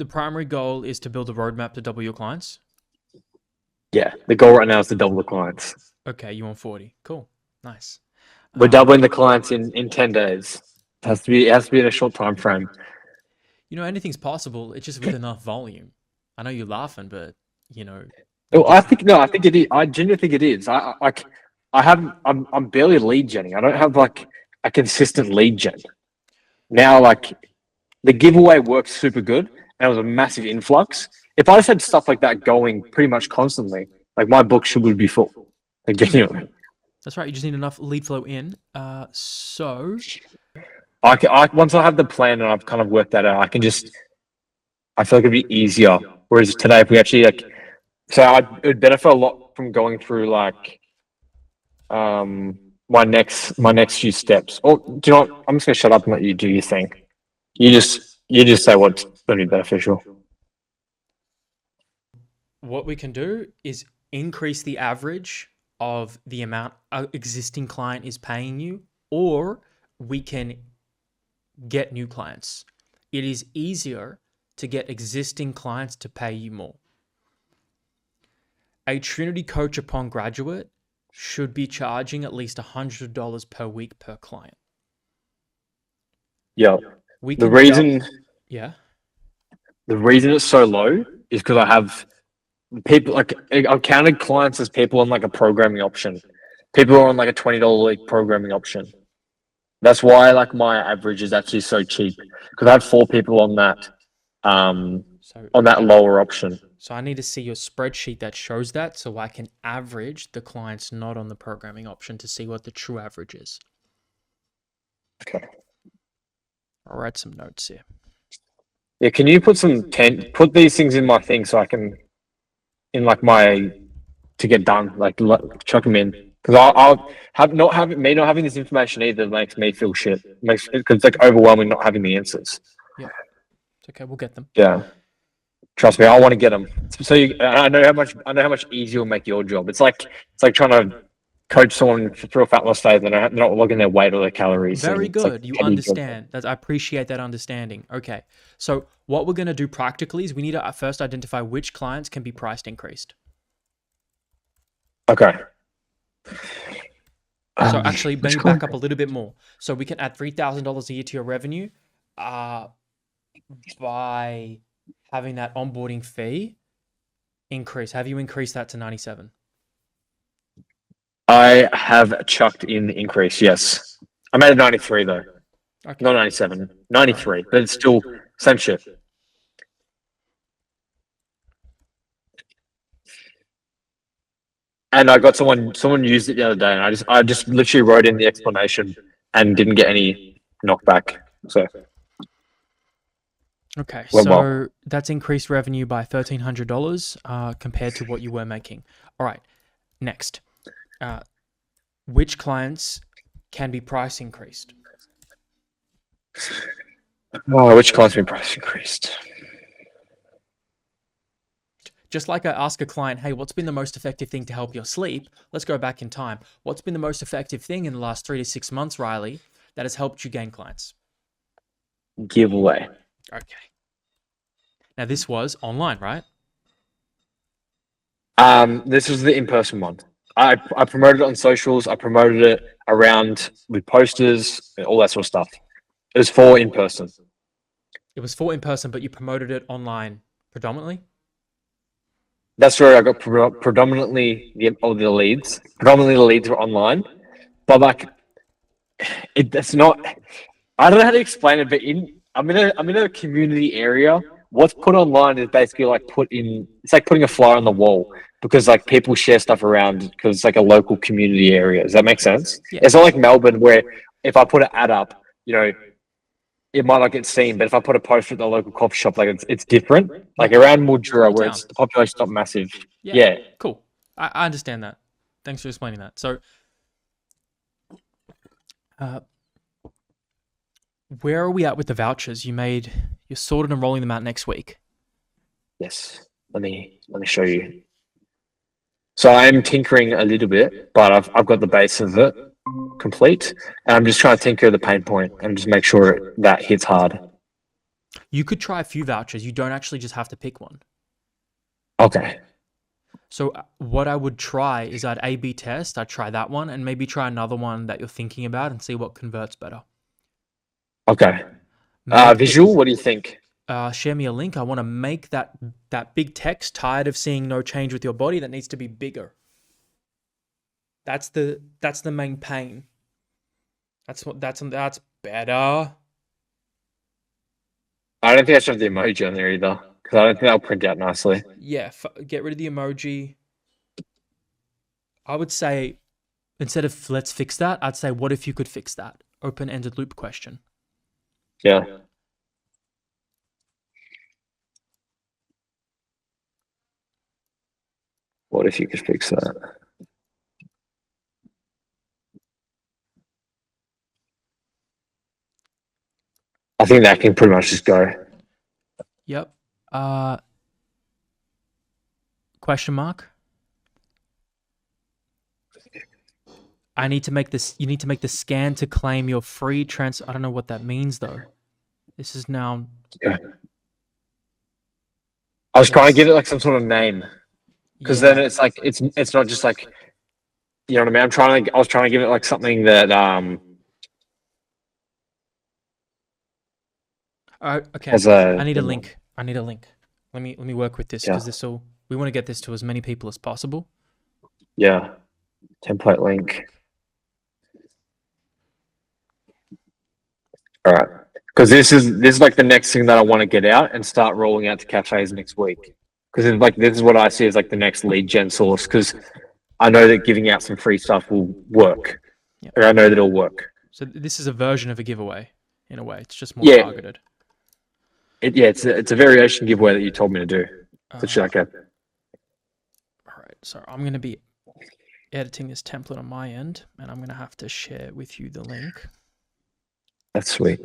the primary goal is to build a roadmap to double your clients. Yeah, the goal right now is to double the clients. Okay, you want 40. Cool. Nice. We're doubling the clients in 10 days. It has to be in a short time frame. Anything's possible. It's just with enough volume. I know you're laughing, but Well, I think it is. I genuinely think it is. I'm barely lead genning. I don't have like a consistent lead gen. Now, like the giveaway works super good, and it was a massive influx. If I just had stuff like that going pretty much constantly, like my book would be full. Like genuinely. That's right. You just need enough lead flow in. So Once I have the plan and I've kind of worked that out, I feel like it'd be easier. Whereas today, if we actually it would benefit a lot from going through like my next few steps. Or do you know what? I'm just gonna shut up and let you do your thing. You just say what's gonna be beneficial. what we can do is increase the average of the amount an existing client is paying you, or we can get new clients. It is easier to get existing clients to pay you more. A Trinity coach upon graduate should be charging at least $100 per week per client. Yeah. The reason it's so low is because I have people like I've counted clients as people on like a programming option. People are on like a $20 week programming option. That's why like my average is actually so cheap because I have 4 people on that on that lower option. So I need to see your spreadsheet that shows that so I can average the clients not on the programming option to see what the true average is. Okay. I'll write some notes here. Yeah, can you put put these things in my thing so I can in like my to get done, like chuck them in. Because I'll have not having this information either makes me feel shit. Because it's like overwhelming not having the answers. Yeah, it's okay. We'll get them. Yeah, trust me, I want to get them. So I know how much easier will make your job. It's like trying to coach someone through a fat loss phase and they're not logging their weight or their calories. Very good. Like you understand. I appreciate that understanding. Okay, so what we're going to do practically is we need to first identify which clients can be priced increased. Okay. So actually, maybe back up a little bit more. So we can add $3,000 a year to your revenue by having that onboarding fee increase. Have you increased that to 97? I have chucked in the increase, yes. I'm at 93 though. Okay. Not 97, 93, right. But it's still same shit. And I got someone used it the other day, and I just literally wrote in the explanation and didn't get any knockback. So okay, so that's increased revenue by $1,300 compared to what you were making. All right, next, which clients can be price increased? Oh, which clients can be price increased? Just like I ask a client, hey, what's been the most effective thing to help your sleep? Let's go back in time. What's been the most effective thing in the last 3 to 6 months, Riley, that has helped you gain clients? Giveaway. Okay. Now this was online, right? This was the in-person one. I promoted it on socials. I promoted it around with posters and all that sort of stuff. It was for in-person. It was for in-person, but you promoted it online predominantly? That's where I got predominantly the leads. Predominantly the leads were online, but like it's not. I don't know how to explain it, but I'm in a community area. What's put online is basically like it's like putting a flyer on the wall because like people share stuff around because it's like a local community area. Does that make sense? Yeah. It's not like Melbourne where if I put an ad up, it might not get seen, but if I put a poster at the local coffee shop, like it's different. Like around Mildura, where the population's not massive. Yeah. Cool. I understand that. Thanks for explaining that. So, where are we at with the vouchers? You're sorted and rolling them out next week. Yes. Let me show you. So I'm tinkering a little bit, but I've got the base of it complete, and I'm just trying to tinker the pain point and just make sure that hits hard. You could try a few vouchers. You don't actually just have to pick one. Okay. So what I would try is I'd A/B test. I'd try that one and maybe try another one that you're thinking about and see what converts better. Okay. Make the Visual, what do you think? share me a link. I want to make that big text. Tired of seeing no change with your body. That needs to be bigger. That's the main pain. That's better. I don't think I should have the emoji on there either, because I don't think that'll print out nicely. Yeah, get rid of the emoji. I would say instead of let's fix that, I'd say what if you could fix that? Open-ended loop question. Yeah. What if you could fix that? I think that can pretty much just go. Yep. Question mark. I need to make this. You need to make the scan to claim your free trans. I don't know what that means though. This is now. Yeah. I was trying to give it like some sort of name, because then it's like it's not just like, you know what I mean. I was trying to give it like something that Okay. has a. I need a link. I need a link. Let me work with this because we want to get this to as many people as possible. Yeah. Template link. All right. Because this is like the next thing that I want to get out and start rolling out to cafes next week. Because like this is what I see as like the next lead gen source. Because I know that giving out some free stuff will work. Yep. Or I know that it'll work. So this is a version of a giveaway in a way. It's just more targeted. It's a variation giveaway that you told me to do. All right. So I'm going to be editing this template on my end, and I'm going to have to share with you the link. That's sweet.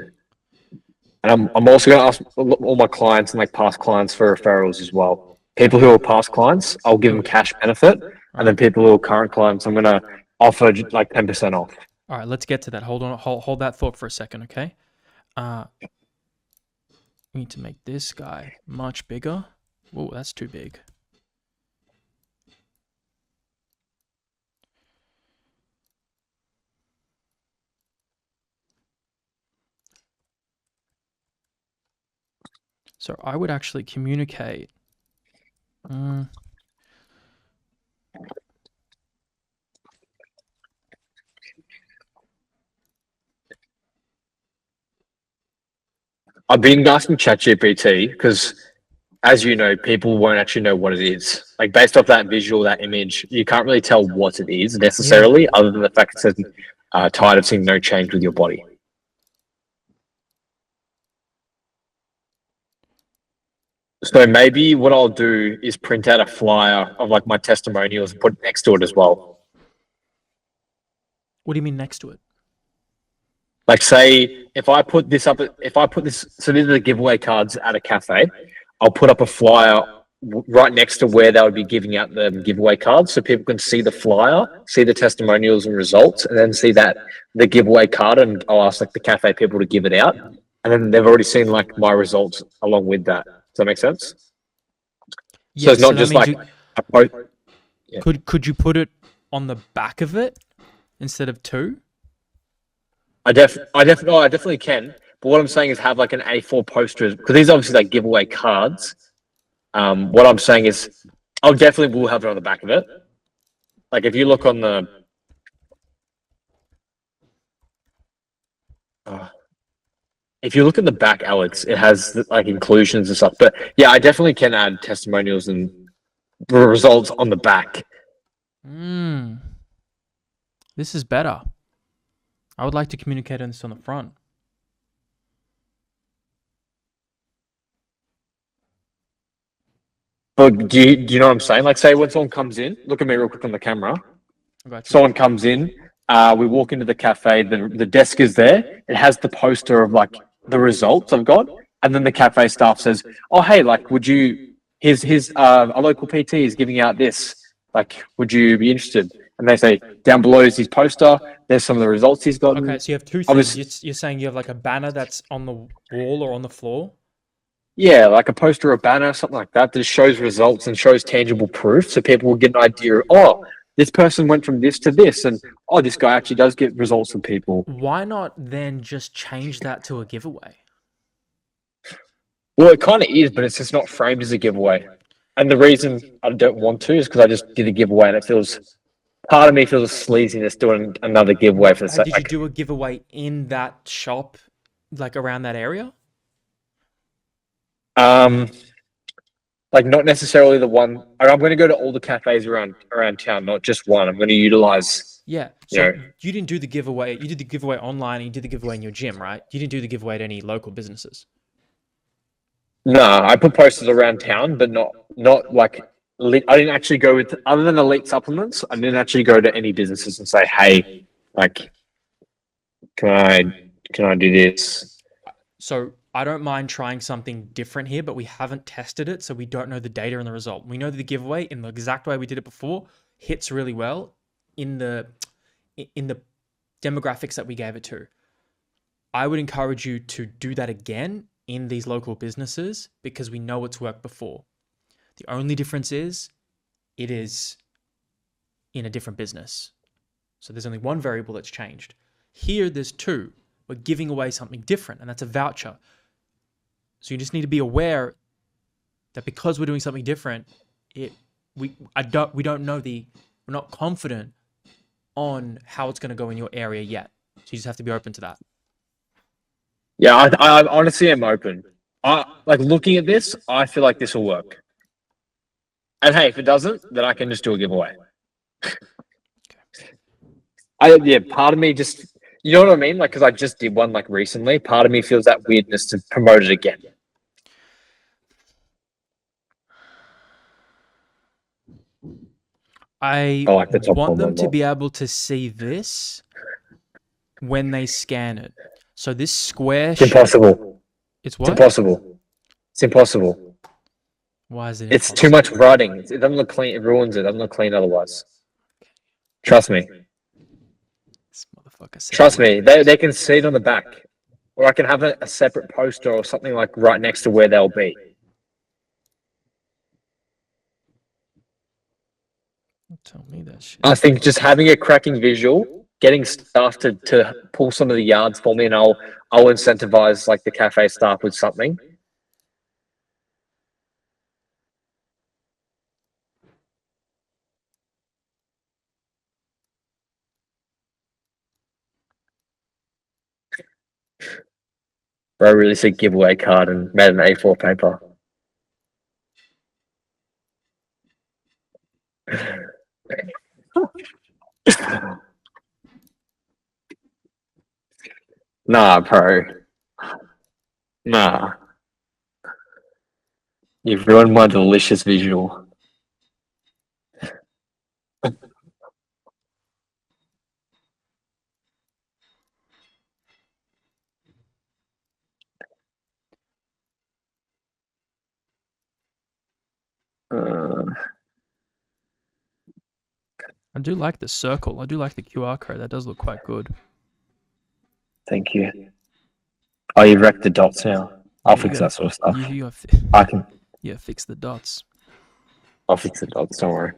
And I'm also going to ask all my clients and like past clients for referrals as well. People who are past clients, I'll give them cash benefit, and then people who are current clients, I'm going to offer like 10% off. All right, let's get to that. Hold on, hold that thought for a second, okay? We need to make this guy much bigger. Whoa, that's too big. So I would actually communicate. I've been asking ChatGPT because, as you know, people won't actually know what it is. Like based off that visual, that image, you can't really tell what it is necessarily, other than the fact it says tired of seeing no change with your body. So maybe what I'll do is print out a flyer of like my testimonials and put it next to it as well. What do you mean next to it? Like say if I put this, so these are the giveaway cards at a cafe. I'll put up a flyer right next to where they would be giving out the giveaway cards, so people can see the flyer, see the testimonials and results, and then see that the giveaway card. And I'll ask like the cafe people to give it out, and then they've already seen like my results along with that. Does that make sense? Yeah, so it's not just like Could you put it on the back of it instead of two? I definitely can. But what I'm saying is have like an A4 poster, because these are obviously like giveaway cards. What I'm saying is I'll definitely will have it on the back of it. Like if you look on the if you look at the back, Alex, it has like inclusions and stuff. But yeah, I definitely can add testimonials and results on the back. This is better. I would like to communicate on this on the front. But do you know what I'm saying? Like, say when someone comes in, look at me real quick on the camera. Someone comes in, we walk into the cafe, the desk is there. It has the poster of like the results I've got, and then the cafe staff says, "Oh, hey, like, would you? His a local PT is giving out this. Like, would you be interested?" And they say, "Down below is his poster. There's some of the results he's got." Okay, so you have two things. You're saying you have like a banner that's on the wall or on the floor, Yeah, like a poster or a banner, something like that, that shows results and shows tangible proof, so people will get an idea. Oh, this person went from this to this, and oh, this guy actually does get results from people. Why not then just change that to a giveaway? Well, it kind of is, but it's just not framed as a giveaway. And the reason I don't want to is because I just did a giveaway, and it feels part of me feels sleaziness doing another giveaway for the sake. Did you do a giveaway in that shop, like around that area? Um, like not necessarily the one. I'm going to go to all the cafes around town, not just one. I'm going to utilize, Yeah. you So know, you didn't do the giveaway. You did the giveaway online and you did the giveaway in your gym, right? You didn't do the giveaway at any local businesses. no, I put posters around town, but not like I didn't actually go with other than elite supplements. I didn't actually go to any businesses and say, "Hey, like, can I can I do this?" So I don't mind trying something different here, but we haven't tested it, so we don't know the data and the result. We know that the giveaway in the exact way we did it before hits really well in the demographics that we gave it to. I would encourage you to do that again in these local businesses because we know it's worked before. The only difference is it is in a different business. So there's only one variable that's changed. Here, there's two. We're giving away something different, and that's a voucher. So you just need to be aware that because we're doing something different, we don't know we're not confident on how it's going to go in your area yet. So you just have to be open to that. Yeah, I honestly am open. I like looking at this. I feel like this will work. And hey, if it doesn't, then I can just do a giveaway. Yeah, part of me just, you know what I mean? Like, because I just did one like recently. Part of me feels that weirdness to promote it again. I I like the top want one them one to more. be able to see this when they scan it. So this square It's shape, impossible. it's It's what? impossible. It's impossible. Why is it It's too impossible? much writing. It doesn't look clean. It ruins it. It doesn't look clean otherwise. Trust me. This motherfucker said Trust me. ruins. They can see it on the back. Or I can have a separate poster or something like right next to where they'll be. Don't tell me that shit. I think just having a cracking visual, getting staff to pull some of the yards for me, and I'll incentivize like the cafe staff with something. Or I really see giveaway card and made an A4 paper. Nah, bro. Nah. You've ruined my delicious visual. Uh, I do like the circle. I do like the QR code. That does look quite good. thank you. Oh, you've wrecked the dots now. I'll fix that sort of stuff. You I can. yeah, fix the dots. I'll fix the dots. Don't worry.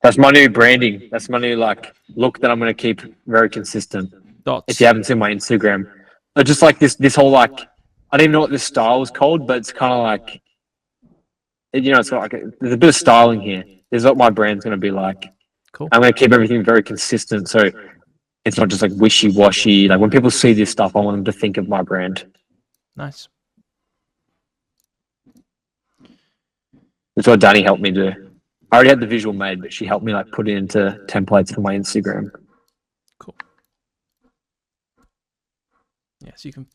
That's my new branding. That's my new like look that I'm going to keep very consistent. Dots. If you haven't seen my Instagram, just like this whole like I don't even know what this style is called, but it's kind of like it's got like there's a bit of styling here. This is what my brand's going to be like. Cool. I'm going to keep everything very consistent, so it's not just like wishy washy. Like when people see this stuff, I want them to think of my brand. Nice. That's what Danny helped me do. I already had the visual made, but she helped me like put it into templates for my Instagram. Cool. Yeah, so you can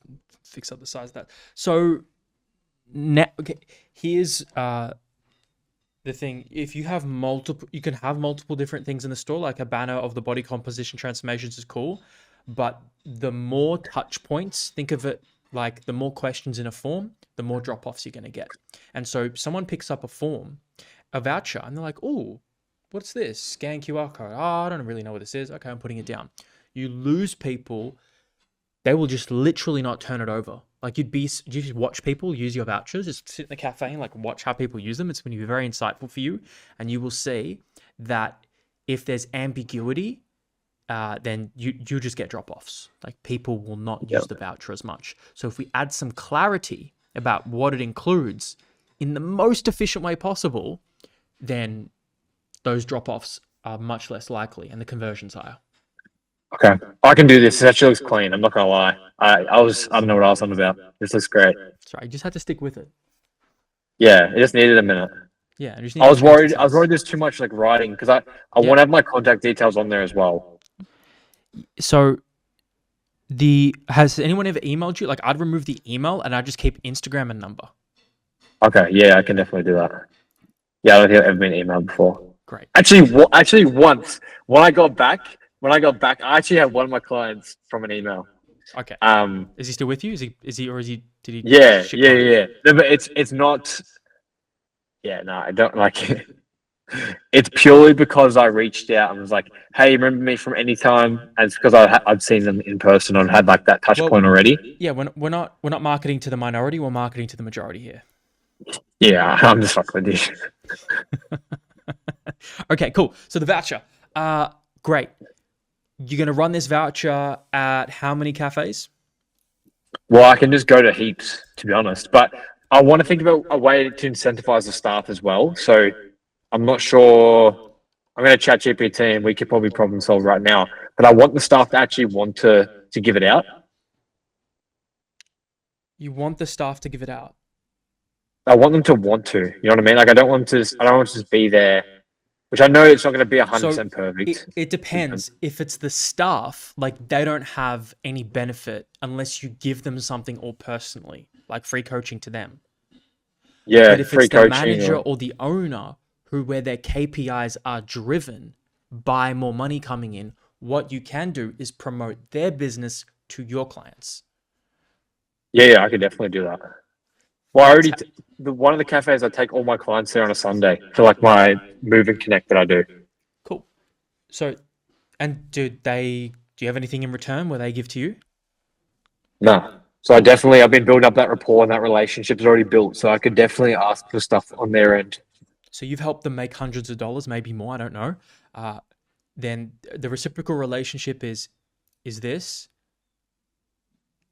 fix up the size of that. So now, okay, here's the thing. If you have multiple, you can have multiple different things in the store. Like a banner of the body composition transformations is cool, but the more touch points, think of it like the more questions in a form, the more drop offs you're going to get. And so someone picks up a voucher, and they're like, "Oh, what's this? Scan QR code. Oh, I don't really know what this is. Okay, I'm putting it down." You lose people. They will just literally not turn it over Like you just watch people use your vouchers, just sit in the cafe and like watch how people use them. It's going to be very insightful for you, and you will see that if there's ambiguity, then you just get drop offs. Like people will not Yeah. use the voucher as much. So if we add some clarity about what it includes in the most efficient way possible, then those drop offs are much less likely and the conversion's higher. Okay, I can do this. It actually looks clean. I'm not gonna lie. I don't know what I was on about. This looks great. Sorry, you just had to stick with it. Yeah, it just needed a minute. Yeah, and you just I need to was change the worried. I was size. worried there's too much like writing because I Yeah. want to have my contact details on there as well. So has anyone ever emailed you? Like I'd remove the email and I'd just keep Instagram and number. Okay, yeah, I can definitely do that. Yeah, I don't think I've ever been emailed before. Great. Actually, once when I got back, I actually had one of my clients from an email. Okay. Um, Is he still with you? Or did he yeah, shit yeah, clown? yeah. No, but it's not. Yeah, no, I don't like it. It's purely because I reached out and was like, "Hey, remember me from anytime?" And it's because I'd seen them in person and had like that touch Well, point already. yeah, we're not marketing to the minority, we're marketing to the majority here. Yeah, I'm just fucking with you. Okay, cool. So the voucher. Great. You're gonna run this voucher at how many cafes? Well, I can just go to heaps, to be honest. But I want to think about a way to incentivize the staff as well. So I'm not sure. I'm going to chat GPT and we could probably problem solve right now. But I want the staff to actually want to give it out. You want the staff to give it out. I want them to want to. You know what I mean? Like I don't want to. I don't want to just be there, which I know it's not going to be 100% perfect. It depends. If it's the staff, like they don't have any benefit unless you give them something or personally, like free coaching to them. Yeah, But if free it's the coaching. manager or the owner where their KPIs are driven by more money coming in, what you can do is promote their business to your clients. Yeah, I could definitely do that. Well, I already one of the cafes I take all my clients there on a Sunday for like my move and connect that I do. Cool. So, and do you have anything in return where they give to you? No. So I've been building up that rapport and that relationship is already built. So I could definitely ask for stuff on their end. So you've helped them make hundreds of dollars, maybe more, I don't know. Then the reciprocal relationship is this: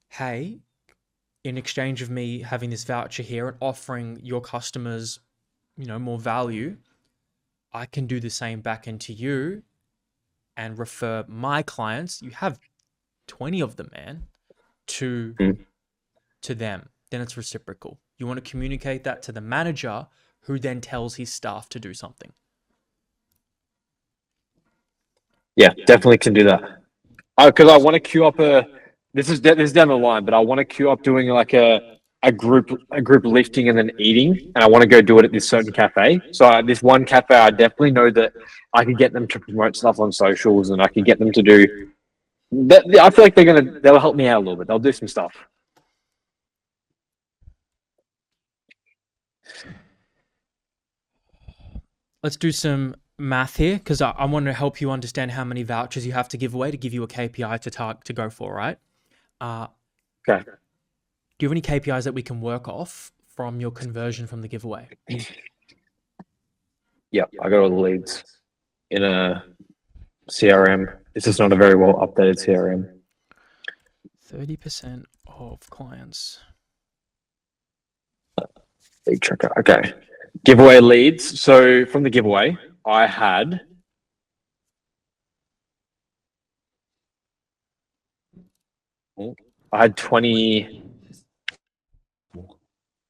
hey, in exchange of me having this voucher here and offering your customers, more value, I can do the same back into you and refer my clients. You have 20 of them, man, to them. Then it's reciprocal. You want to communicate that to the manager, who then tells his staff to do something. Yeah, definitely can do that. Because I want to queue up this is down the line, but I want to queue up doing like a group lifting and then eating, and I want to go do it at this certain cafe. So this one cafe, I definitely know that I can get them to promote stuff on socials, and I can get them to do. I feel like they'll help me out a little bit. They'll do some stuff. Let's do some math here because I want to help you understand how many vouchers you have to give away to give you a KPI to go for, right? Okay. Do you have any KPIs that we can work off from your conversion from the giveaway? Yep, I got all the leads in a CRM. This is not a very well updated CRM. 30% of clients. Lead tracker. Okay. Giveaway leads. So from the giveaway, I had I had 20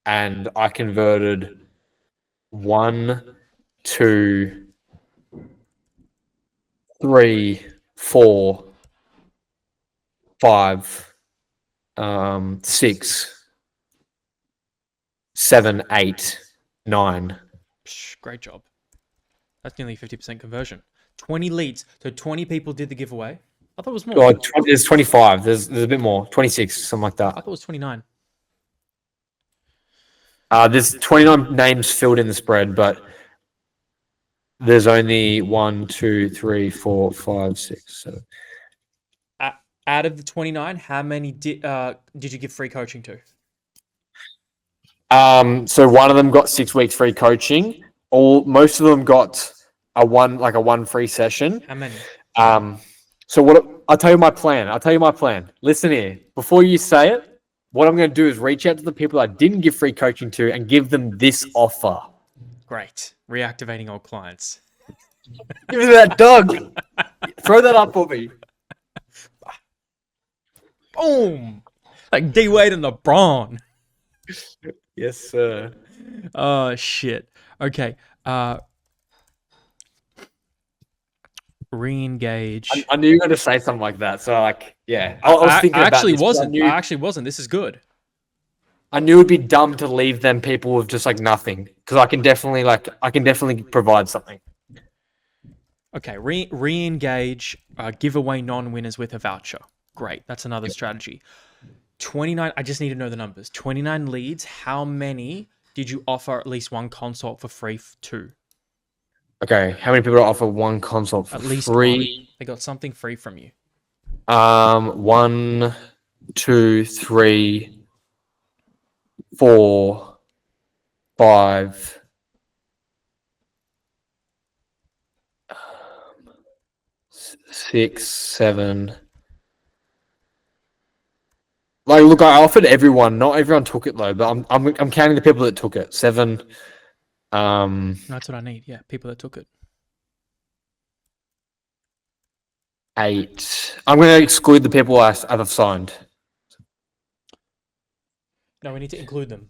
and I converted 1, 2, 3, 4, 5, 6, 7, 8, 9. Great job. That's nearly 50% conversion. 20 leads. So 20 people did the giveaway. I thought it was more. Oh, there's 25. There's a bit more. 26, something like that. I thought it was 29. There's 29 names filled in the spread, but there's only 1, 2, 3, 4, 5, 6, 7. Out of the 29, how many did you give free coaching to? So one of them got 6 weeks free coaching. Most of them got a one free session. How many? So what I'll tell you my plan. Listen here. Before you say it, what I'm going to do is reach out to the people I didn't give free coaching to and give them this offer. Great. Reactivating old clients. Give me that dog. Throw that up for me. Boom. Like D Wade and LeBron. Yes, sir. Oh shit. Okay. Re-engage. I knew you were going to say something like that. So yeah, I was thinking I about actually this. wasn't. I actually wasn't. This is good. I knew it'd be dumb to leave them people with just nothing because I can definitely provide something. Okay. Re-engage. Give away non-winners with a voucher. Great. That's another strategy. 29. I just need to know the numbers. 29 leads. How many did you offer at least one consult for free to? Okay, how many people offer one consult for At least free? one. They got something free from you. 1, 2, 3, 4, 5. 6, 7. Look, I offered everyone. Not everyone took it though, but I'm counting the people that took it. 7. That's what I need. Yeah, people that took it. 8. I'm going to exclude the people I've signed. No, we need to include them.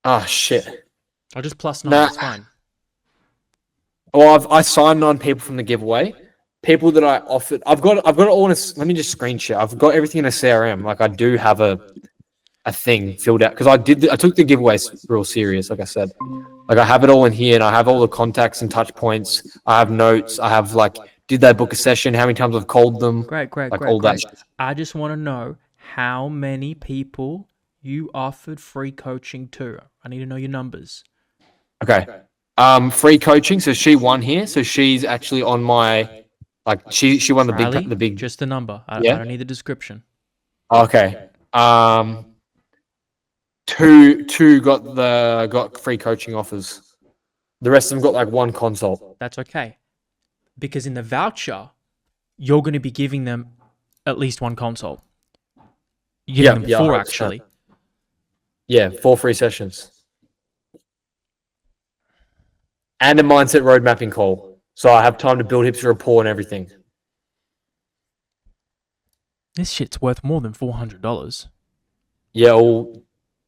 Ah, shit. I'll just plus 9. Nah. It's fine. Well, I signed 9 people from the giveaway. People that I offered, I've got it all in a. Let me just screenshot. I've got everything in a CRM. I do have a thing filled out because I took the giveaways real serious. Like I said, I have it all in here, and I have all the contacts and touch points. I have notes. I have did they book a session? How many times I've called them? Great. All that. I just want to know how many people you offered free coaching to. I need to know your numbers. Okay. Free coaching. So she won here. So she's actually on my she won Riley, the big. Just the number. I Yeah? don't need the description. Okay. Two got free coaching offers. The rest of them got one consult. That's okay. Because in the voucher, you're going to be giving them at least one consult. You're giving them 4 actually. Yeah, 4 free sessions. And a mindset road mapping call. So I have time to build hipster rapport and everything. This shit's worth more than $400. Yeah, well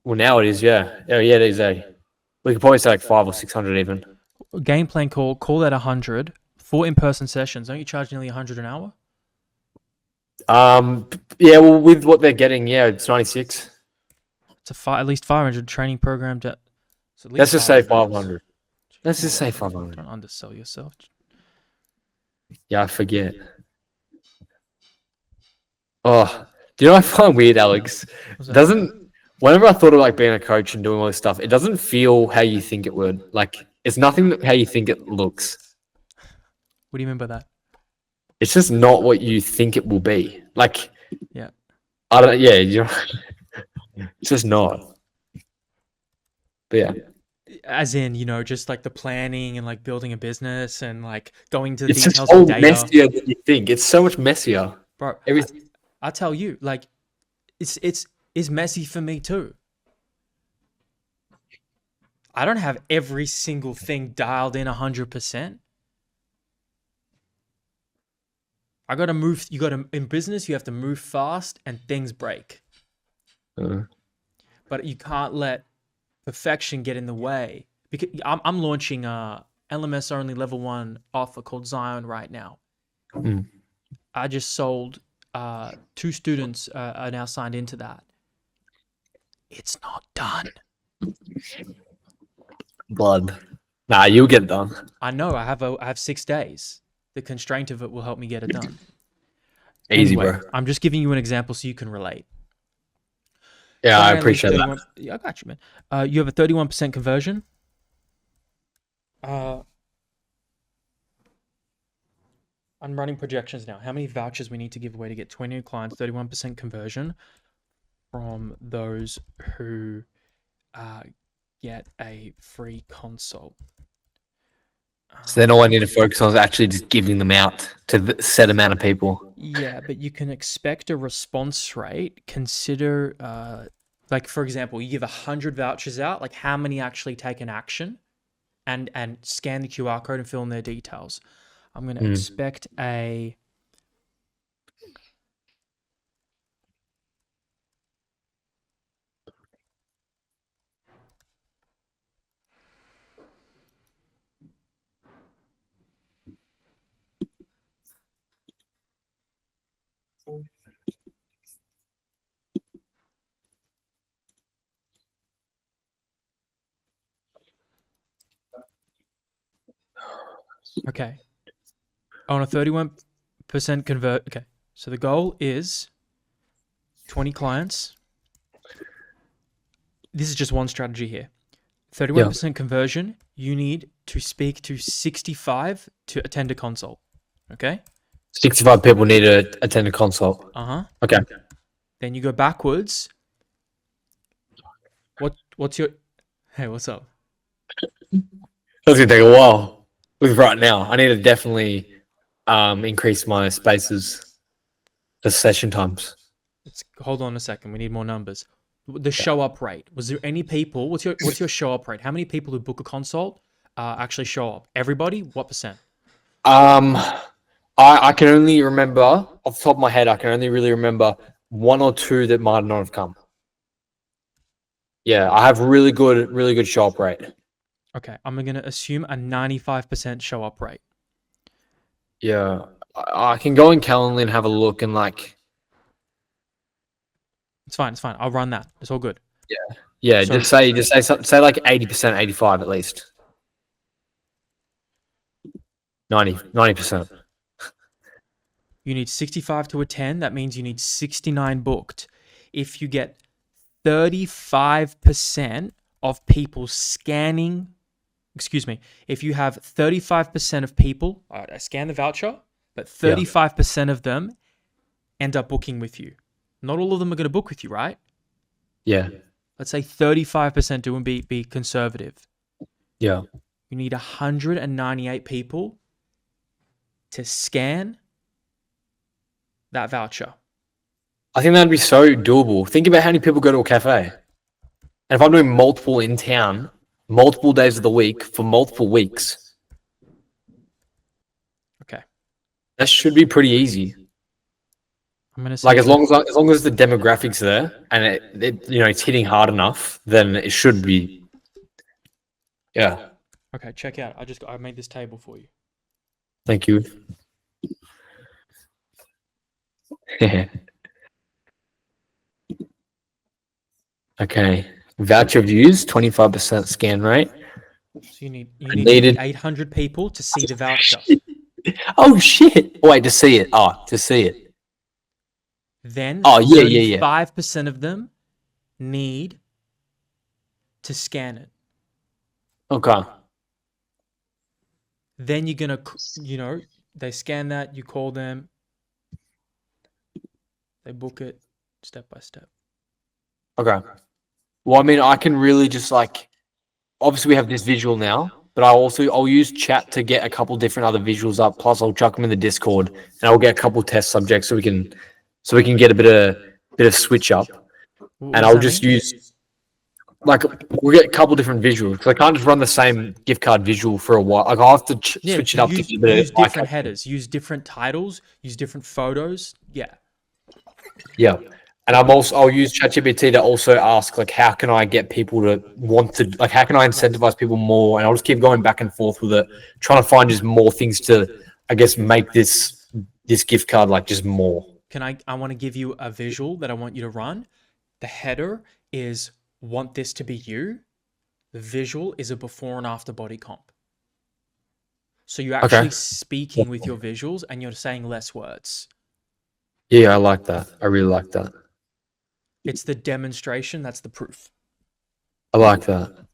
now it is, yeah. Yeah, it is, we could probably say 500 or 600 even. Game plan call that 100. 4 in-person sessions. Don't you charge nearly 100 an hour? Yeah, well, with what they're getting, yeah, it's 96. It's at least 500 training program. Let's just say 500. Let's just say 500. Don't undersell yourself. Yeah, I forget. Oh, do you know what I find weird, Alex? Whenever I thought of being a coach and doing all this stuff, it doesn't feel how you think it would. It's nothing how you think it looks. What do you mean by that? It's just not what you think it will be. Yeah. I don't. Yeah, it's just not. But yeah. As in, just the planning and building a business and going to the It's details just all of data. messier than you think. It's so much messier. Bro, Everything. I tell you, it's messy for me too. I don't have every single thing dialed in 100%. I gotta move. In business, you have to move fast and things break. But you can't let perfection get in the way. Because I'm launching a LMS only level 1 offer called Zion right now. I just sold 2 students are now signed into that. It's not done. Blood. Nah, you'll get it done. I know. I have 6 days. The constraint of it will help me get it done. Easy, Anyway, bro. I'm just giving you an example so you can relate. Yeah, I appreciate that. Yeah, I got you, man. You have a 31% conversion. I'm running projections now. How many vouchers we need to give away to get 20 new clients, 31% conversion from those who uh, get a free consult. So then all I need to focus on is actually just giving them out to the set amount of people. Yeah, but you can expect a response rate. Consider, like for example, you give 100 vouchers out. Like how many actually take an action, and scan the QR code and fill in their details. I'm gonna expect a. Okay. On a 31% convert. Okay. So the goal is 20 clients. This is just one strategy here. 31% conversion. You need to speak to 65 to attend a consult. Okay. 65 people need to attend a consult. Okay. Then you go backwards. What's your? Hey, what's up? That's gonna take a while. With right now, I need to definitely increase my spaces for session times. Hold on a second. We need more numbers. The show up rate. Was there any people? What's your show up rate? How many people who book a consult actually show up? Everybody? What percent? I can only remember off the top of my head. I can only really remember one or two that might not have come. Yeah, I have really good show up rate. Okay, I'm gonna assume a 95% show up rate. Yeah, I can go in Calendly and have a look and like. It's fine. I'll run that. It's all good. Yeah, So- just say like 80%, 85 at least. 90%. You need 65 to attend. That means you need 69 booked. If you get 35% of people scanning, excuse me, if you have 35% of people, all right, I scan the voucher, but 35% of them end up booking with you. Not all of them are going to book with you, right? Yeah. Let's say 35% do and be conservative. Yeah. You need 198 people to scan that voucher. I think that'd be so doable. Think about how many people go to a cafe. And if I'm doing multiple in town, multiple days of the week for multiple weeks, Okay. that should be pretty easy. I'm gonna say Like as long as the demographics there and it's hitting hard enough, then it should be. Yeah. Okay, check out. I made this table for you. Thank you. Okay. Voucher views, 25% scan rate. So you need 800 people to see the voucher. Oh shit! Wait, to see it. To see it. Then 35% of them need to scan it. Okay. Then you're gonna, they scan that, you call them, they book it step by step. Okay. Well, I mean, I can really just obviously we have this visual now, but I'll use chat to get a couple different other visuals up. Plus, I'll chuck them in the Discord, and I'll get a couple test subjects so we can get a bit of switch up. And I'll just use we'll get a couple different visuals because I can't just run the same gift card visual for a while. Like I'll have to switch it up. Use different headers, use different titles, use different photos. Yeah. Yeah. And I'll use ChatGPT to also ask how can I get people to want to how can I incentivize people more? And I'll just keep going back and forth with it, trying to find just more things to make this gift card just more. I want to give you a visual that I want you to run. The header is want this to be you. The visual is a before and after body comp. So you're actually speaking with your visuals and you're saying less words. Yeah, I like that. I really like that. It's the demonstration. That's the proof. I like that.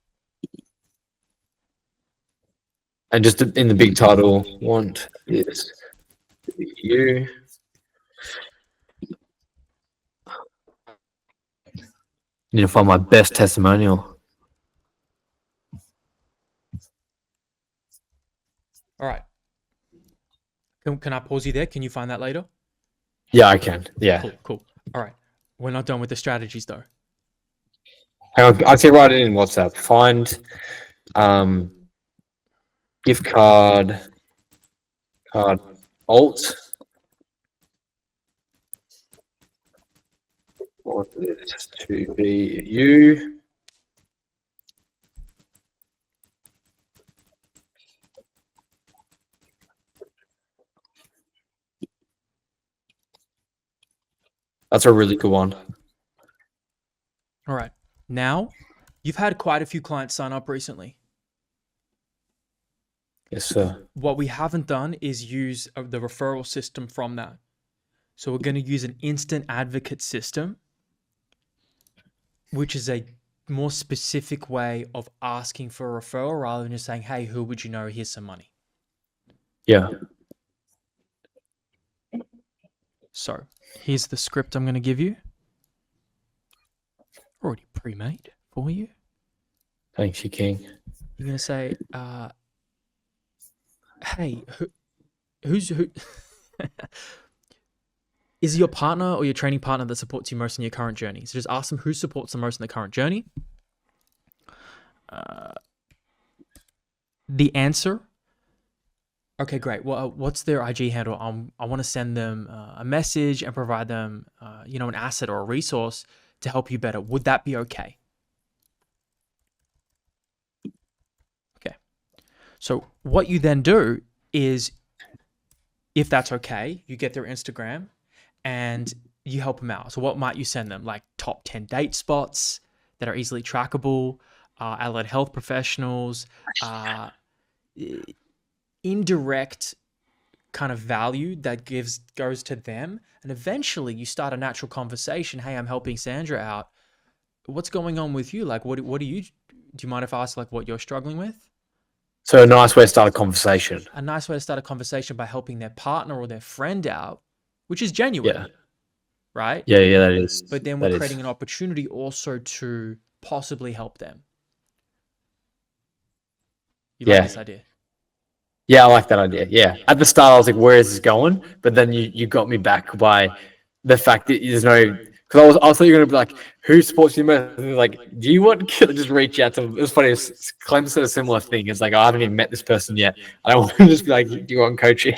And just in the big title, want this You. Need to find my best testimonial. All right. Can I pause you there? Can you find that later? Yeah, I can. Yeah. Cool. All right. We're not done with the strategies though. Hang on, I'd say write it in WhatsApp. Find gift card alt. Want this to be you. That's a really good one. All right. Now, you've had quite a few clients sign up recently. Yes, sir. What we haven't done is use the referral system from that. So we're going to use an instant advocate system, which is a more specific way of asking for a referral rather than just saying, hey, who would you know? Here's some money. Yeah. So here's the script I'm going to give you. Already pre-made for you. Thanks, you king. You're going to say, hey, who's who? Is your partner or your training partner that supports you most in your current journey? So just ask them who supports the most in the current journey. The answer. Okay, great. Well, what's their IG handle? I want to send them a message and provide them, an asset or a resource to help you better. Would that be okay? Okay. So what you then do is, if that's okay, you get their Instagram and you help them out. So what might you send them? Like top 10 date spots that are easily trackable, allied health professionals, indirect kind of value that goes to them. And eventually you start a natural conversation. Hey, I'm helping Sandra out. What's going on with you? Like, do you mind if I ask like what you're struggling with? So a nice way to start a conversation. A nice way to start a conversation by helping their partner or their friend out, which is genuine. Yeah. Right? Yeah, that is. But then we're creating an opportunity also to possibly help them. You like this idea? Yeah, I like that idea. Yeah. At the start, I was like, where is this going? But then you got me back by the fact that there's no... Because I thought you were going to be like, who supports you most? And like, do you want to just reach out to them? It was funny. Clem said a similar thing. It's like, I haven't even met this person yet. I don't want to just be like, do you want coaching?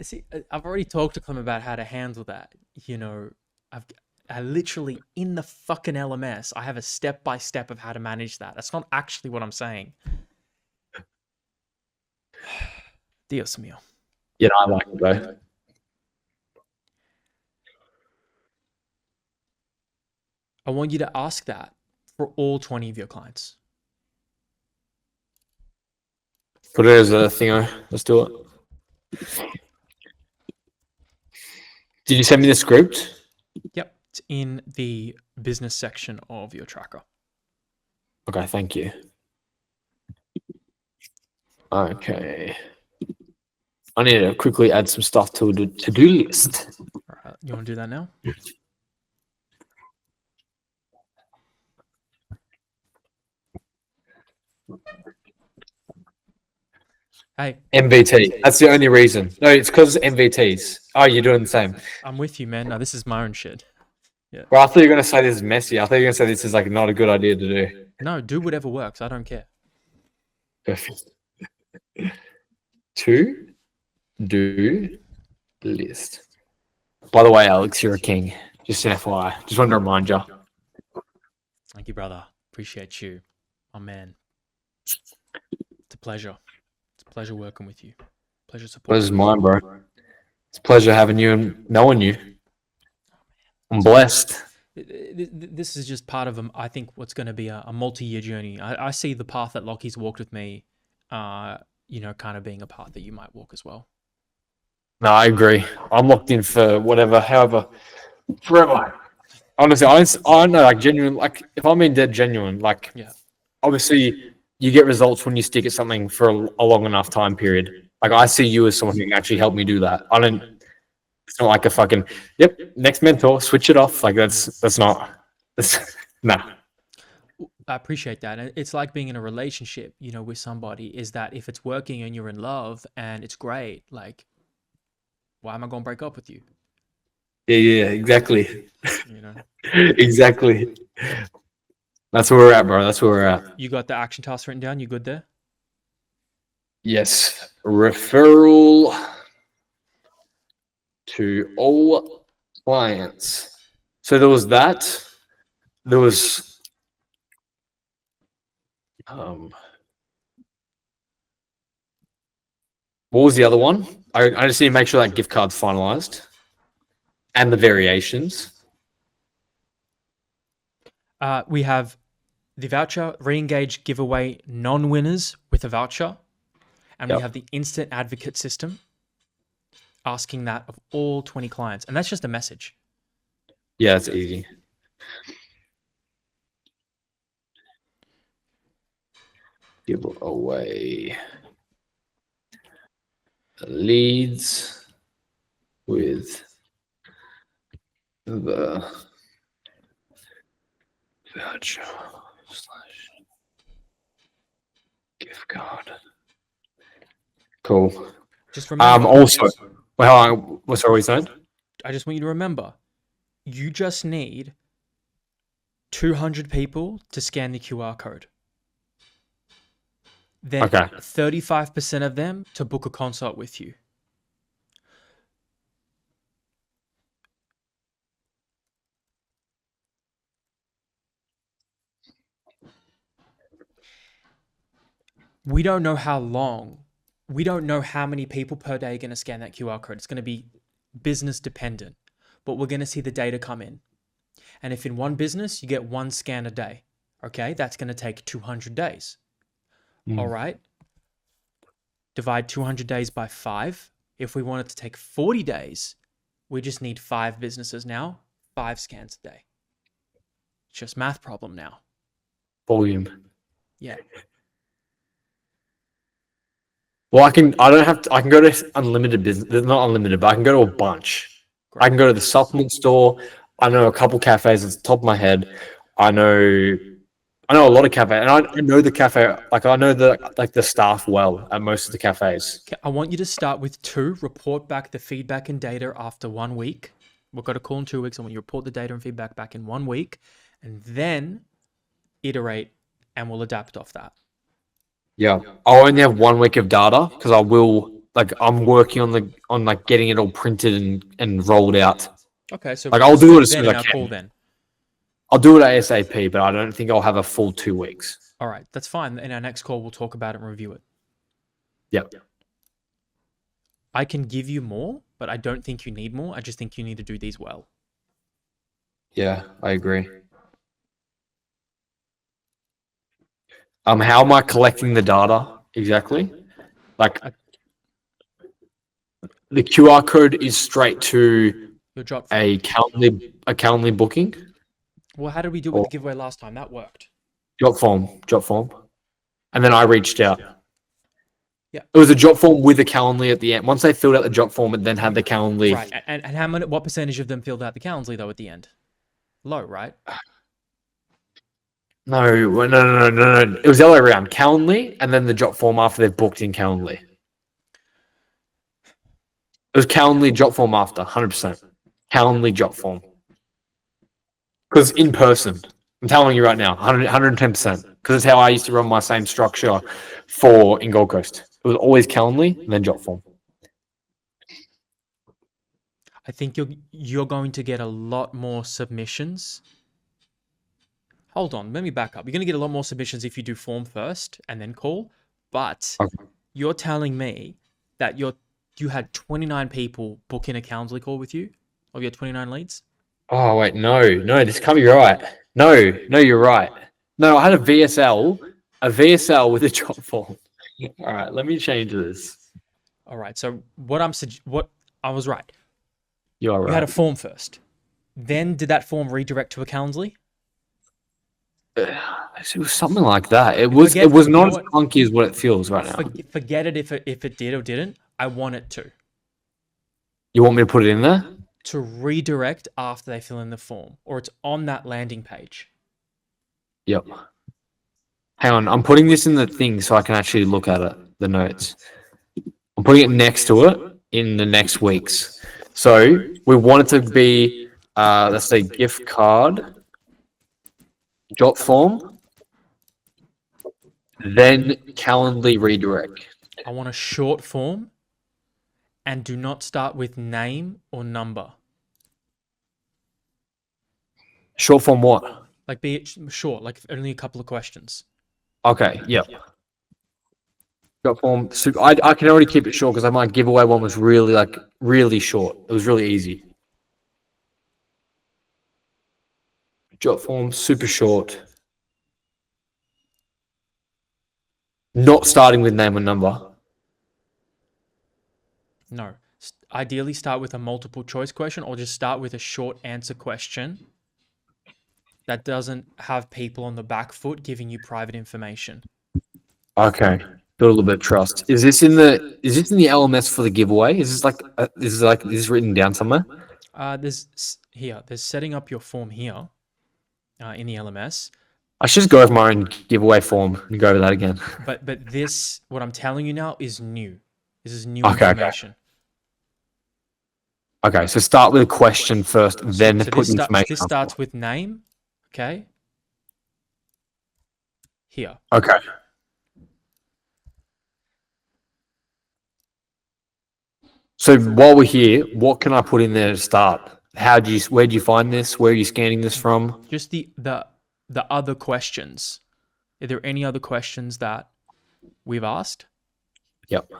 See, I've already talked to Clem about how to handle that. I literally, in the fucking LMS, I have a step-by-step of how to manage that. That's not actually what I'm saying. Dios mío. Yeah, I like it, bro. I want you to ask that for all 20 of your clients. Put it as a thingo. Let's do it. Did you send me the script? Yep. It's in the business section of your tracker. Okay, thank you. Okay. I need to quickly add some stuff to the to-do list. All right. You want to do that now? Hey. MVT. That's the only reason. No, it's because MVTs. Oh, you're doing the same. I'm with you, man. No, this is my own shit. Yeah. Well, I thought you were going to say this is messy. I thought you were going to say this is like not a good idea to do. No, do whatever works. I don't care. Perfect. To-do list. By the way, Alex, you're a king. Just an FYI. Just wanted to remind you. Thank you, brother. Appreciate you. Oh, man. It's a pleasure. It's a pleasure working with you. Pleasure supporting you. Pleasure's mine, bro. It's a pleasure having you and knowing you. I'm blessed. This is just part of, I think, what's going to be a multi-year journey. I see the path that Lockie's walked with me, kind of being a path that you might walk as well. No, I agree. I'm locked in for however, forever. Honestly, I don't know, like genuine, like if I'm being dead genuine, like obviously you get results when you stick at something for a long enough time period. Like I see you as someone who can actually help me do that. I don't. It's not like a fucking yep. Next mentor, switch it off. Like that's not. That's nah. I appreciate that. And it's like being in a relationship, with somebody, is that if it's working and you're in love and it's great, like, why am I going to break up with you? Yeah, exactly. You know, Exactly. That's where we're at, bro. That's where we're at. you got the action task written down. You good there? Yes. Referral to all clients. So there was that. There was what was the other one? I just need to make sure that gift card's finalized. And the variations. We have the voucher, re-engage giveaway non-winners with a voucher. And we have the instant advocate system, asking that of all 20 clients. And that's just a message. Yeah, it's easy. Give away leads with the voucher / gift card. Cool. Just remember. Also, well, what's always saying? I just want you to remember, you just need 200 people to scan the QR code. Then 35% of them to book a consult with you. We don't know how long. We don't know how many people per day are going to scan that QR code. It's going to be business dependent, but we're going to see the data come in. And if in one business you get one scan a day, okay, that's going to take 200 days. All right. Divide 200 days by 5. If we want it to take 40 days, we just need 5 businesses now, 5 scans a day. It's just math problem now. Volume. Yeah. Well, I can go to unlimited business. Not unlimited, but I can go to a bunch. Great. I can go to the supplement store. I know a couple cafes at the top of my head. I know a lot of cafes, and I know the cafe. Like I know the staff well at most of the cafes. I want you to start with 2. Report back the feedback and data after 1 week. We've got a call in 2 weeks. I want you to report the data and feedback back in 1 week, and then iterate, and we'll adapt off that. Yeah, I'll only have 1 week of data because I'm working on getting it all printed and rolled out. Okay, so I'll do it as soon as I can. Call then. I'll do it ASAP, but I don't think I'll have a full 2 weeks. All right, that's fine. In our next call, we'll talk about it and review it. Yep. I can give you more, but I don't think you need more. I just think you need to do these well. Yeah, I agree. How am I collecting the data exactly? The QR code is straight to your drop a Calendly booking. Well, how did we do it with the giveaway last time? That worked. Drop form. And then I reached out. Yeah. It was a drop form with a Calendly at the end. Once they filled out the drop form, it then had the Calendly. Right. And what percentage of them filled out the Calendly though at the end? Low, right? No. It was the other way around. Calendly and then the drop form after they've booked in Calendly. It was Calendly drop form after, 100%. Calendly drop form. Because in person, I'm telling you right now, 110%. Because it's how I used to run my same structure in Gold Coast. It was always Calendly and then drop form. I think you're going to get a lot more submissions. Hold on, let me back up. You're going to get a lot more submissions if you do form first and then call. But you're telling me that you had 29 people book in a Calendly call with you of your 29 leads? Oh, wait, no, this can't be right. No, you're right. No, I had a VSL with a drop form. All right, let me change this. All right, so what I was right. You are right. You had a form first. Then did that form redirect to a Calendly? It was something like that. It Forget, was you not know as what? clunky as what it feels right now. Forget it if it did or didn't. I want it You want me to put it in there? to redirect after they fill in the form, or it's on that landing page. Yep. Hang on, I'm putting this in the thing so I can actually look at it, the notes. I'm putting it next to it in the next weeks. So we want it to be, let's say, gift card, jot form, then Calendly redirect. I want a short form, and do not start with name or number. Short form what? Like, be it short, like only a couple of questions. Okay, yep. Jot form. So I can already keep it short because my giveaway one was really short. It was really easy. Jot form, super short. Not starting with name and number. No. Ideally, start with a multiple choice question, or just start with a short answer question that doesn't have people on the back foot giving you private information. Okay. Build a little bit of trust. Is this in the LMS for the giveaway? Is this written down somewhere? There's setting up your form here in the LMS. I should just go over my own giveaway form and go over that again. But this, what I'm telling you now, is new. This is new Okay. information. Okay, so start with a question first, then So put information. this starts with name, okay? Here. Okay. So while we're here, what can I put in there to start? Where do you find this? Where are you scanning this from? Just the other questions. Are there any other questions that we've asked? Yep.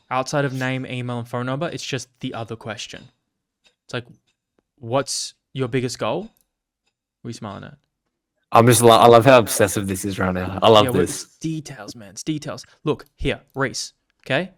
Outside of name, email, and phone number, it's just the other question. It's like, what's your biggest goal? What are you smiling at? I love how obsessive this is right now. I love this. It's details, man. It's details. Look, here, Reese, okay?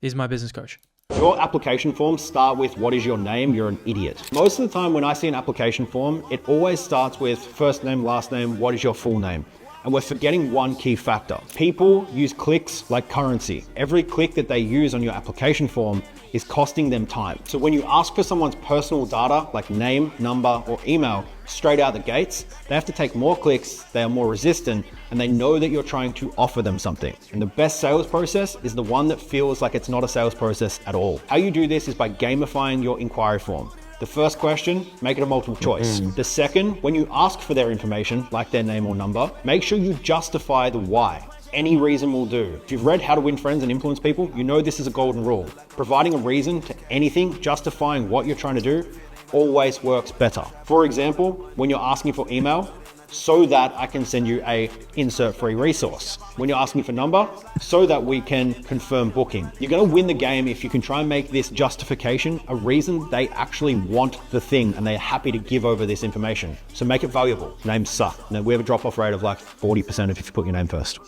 This is my business coach. Your application forms start with what is your name? You're an idiot. Most of the time when I see an application form, it always starts with first name, last name, what is your full name? And we're forgetting one key factor. People use clicks like currency. Every click that they use on your application form is costing them time. So when you ask for someone's personal data, like name, number, or email, straight out the gates, they have to take more clicks, they are more resistant, and they know that you're trying to offer them something. And the best sales process is the one that feels like it's not a sales process at all. How you do this is by gamifying your inquiry form. The first question, make it a multiple choice. The second, when you ask for their information, like their name or number, make sure you justify the why. Any reason will do. If you've read How to Win Friends and Influence People, you know this is a golden rule. Providing a reason to anything, justifying what you're trying to do, always works better. For example, when you're asking for email, so that I can send you a insert free resource. When you're asking for number, so that we can confirm booking. You're gonna win the game if you can try and make this justification a reason they actually want the thing and they're happy to give over this information. So make it valuable. Names suck. Now, we have a drop-off rate of like 40% if you put your name first.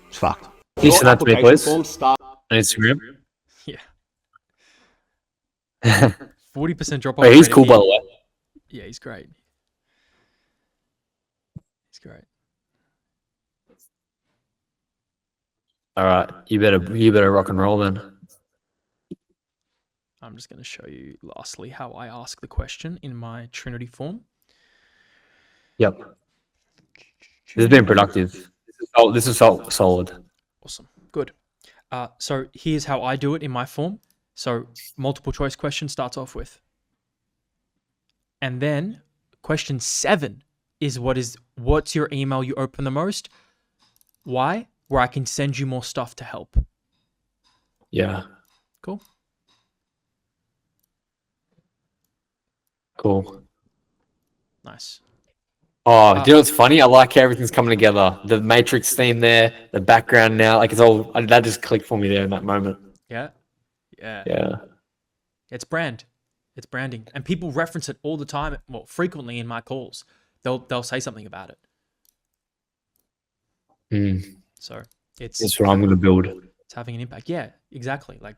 It's fucked. Can you send that to me, please? Form start On Instagram. Yeah. 40% drop off. Wait, he's cool, by the way. Yeah, he's great. He's great. All right, you better rock and roll then. I'm just going to show you lastly how I ask the question in my Trinity form. Yep. This has been productive. This is solid. Awesome. Good. So here's how I do it in my form. So multiple choice question starts off with. And then question 7 is what's your email you open the most? Why? Where I can send you more stuff to help. Yeah. Cool. Cool. Nice. Oh, do you know what's funny? I like how everything's coming together. The Matrix theme there, the background now, like that just clicked for me there in that moment. Yeah. It's brand. It's branding. And people reference it all the time, well, frequently in my calls. They'll say something about it. So that's what I'm going to build. It's having an impact. Yeah, exactly. Like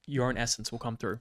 your own essence will come through.